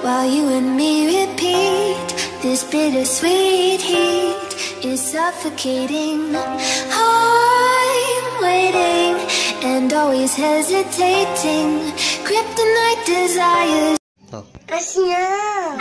while you and me repeat. This bittersweet heat is suffocating. I'm waiting and always hesitating. Kryptonite desires. Asya.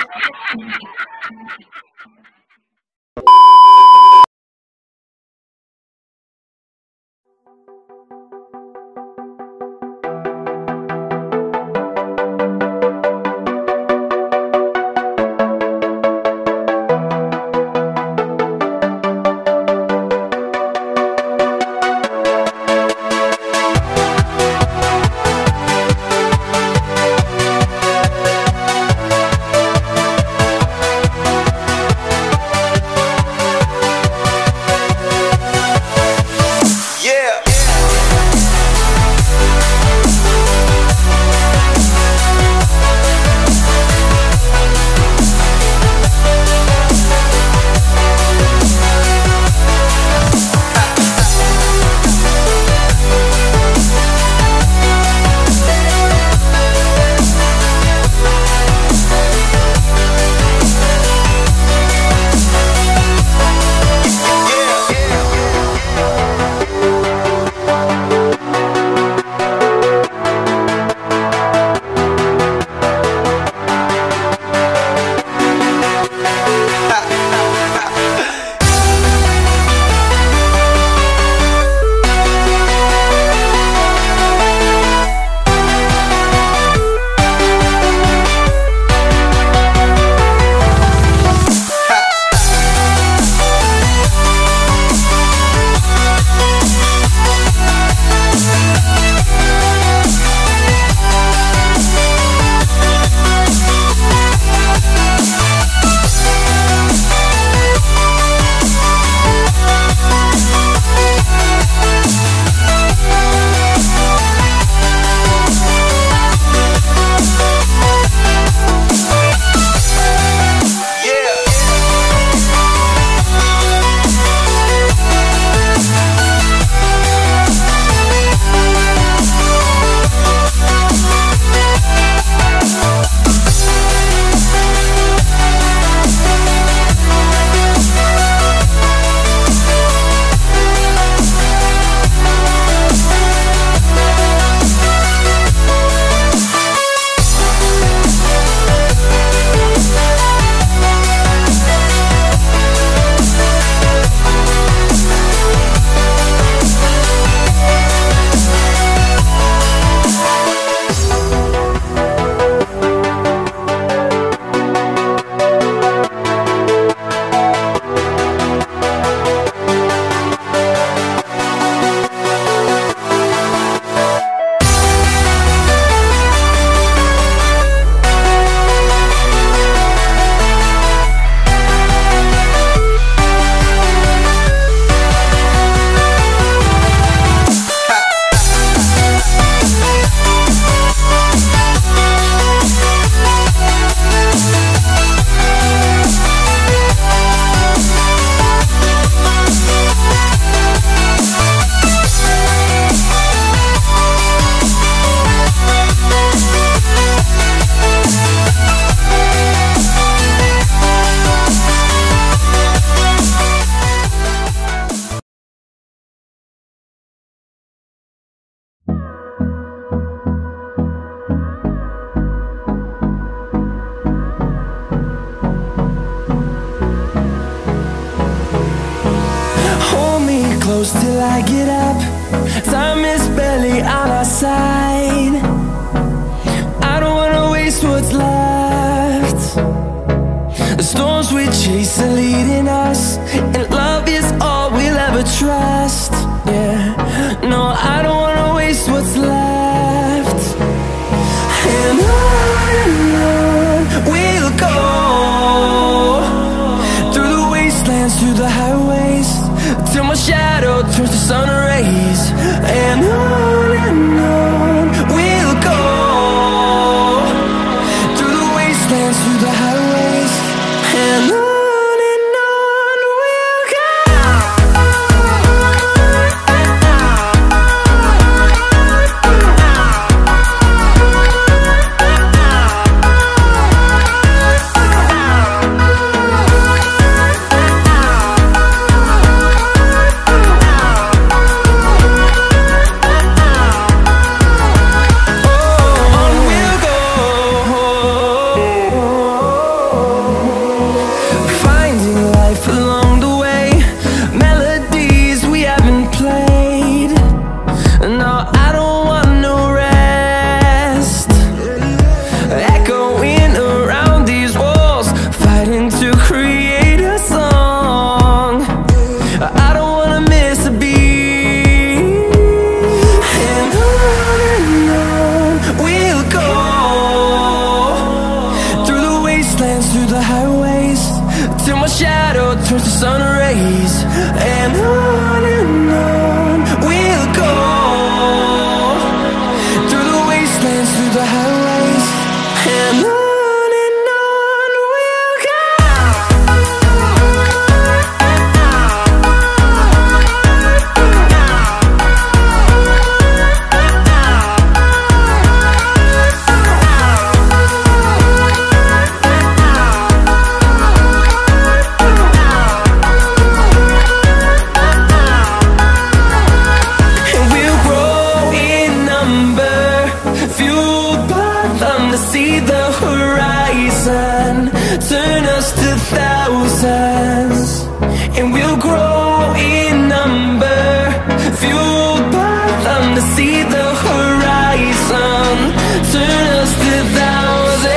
close till I get up. Time is barely on our side. I don't wanna waste what's left. The storms we chase are leading us, and love is all we'll ever trust. Yeah, no, I don't wanna waste what's left. And on we'll go, through the wastelands, through the highways, till my shadow turns to sun rays. And on turns to sun rays, and on we'll go, through the wastelands, through the highways, and on we'll go. See the horizon turn us to thousands, and we'll grow in number, fueled by them to see the horizon turn us to thousands.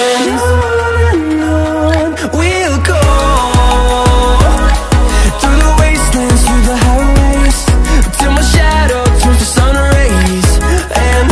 And on we'll go, through the wastelands, through the highways, till my shadow turns to sun rays, and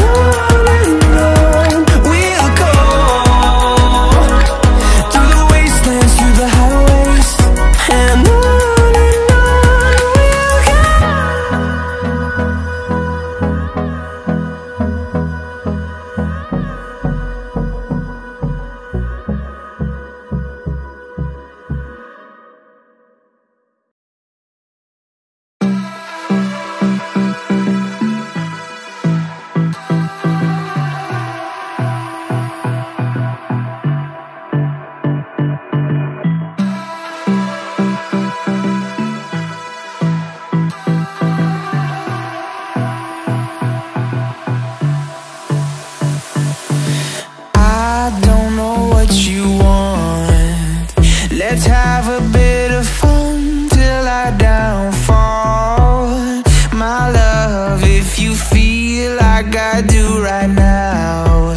let's have a bit of fun till I downfall. My love, if you feel like I do right now,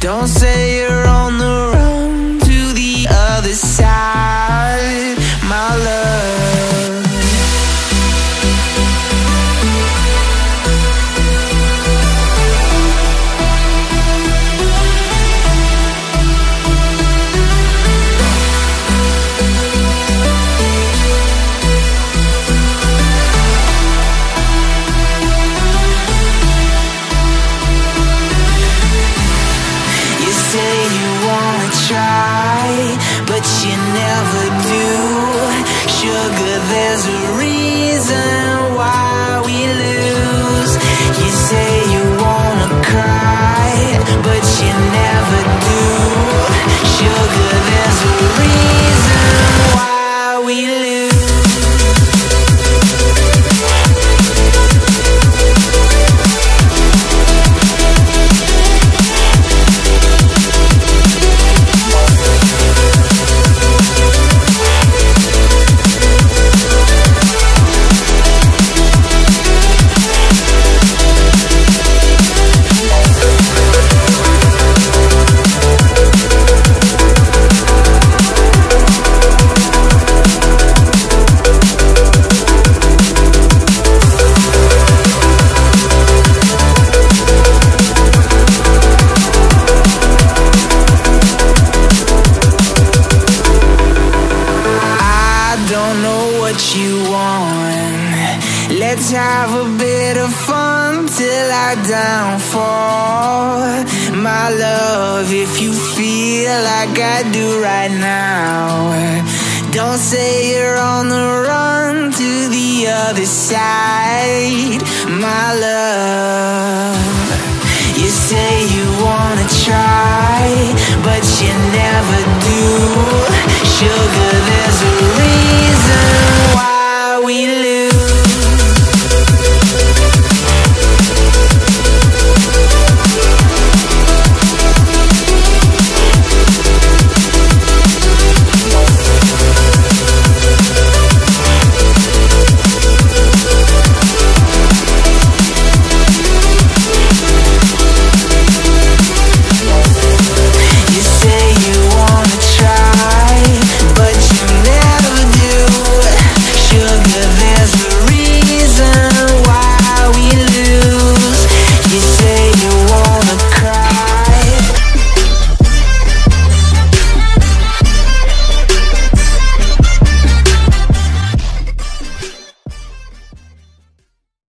don't say you're on the run to the other side, my love. But you never do. Sugar, there's a reason why we lose. You say you wanna cry, but you never do. Sugar, there's a reason why we lose. Let's have a bit of fun till I downfall. My love, if you feel like I do right now, don't say you're on the run to the other side, my love.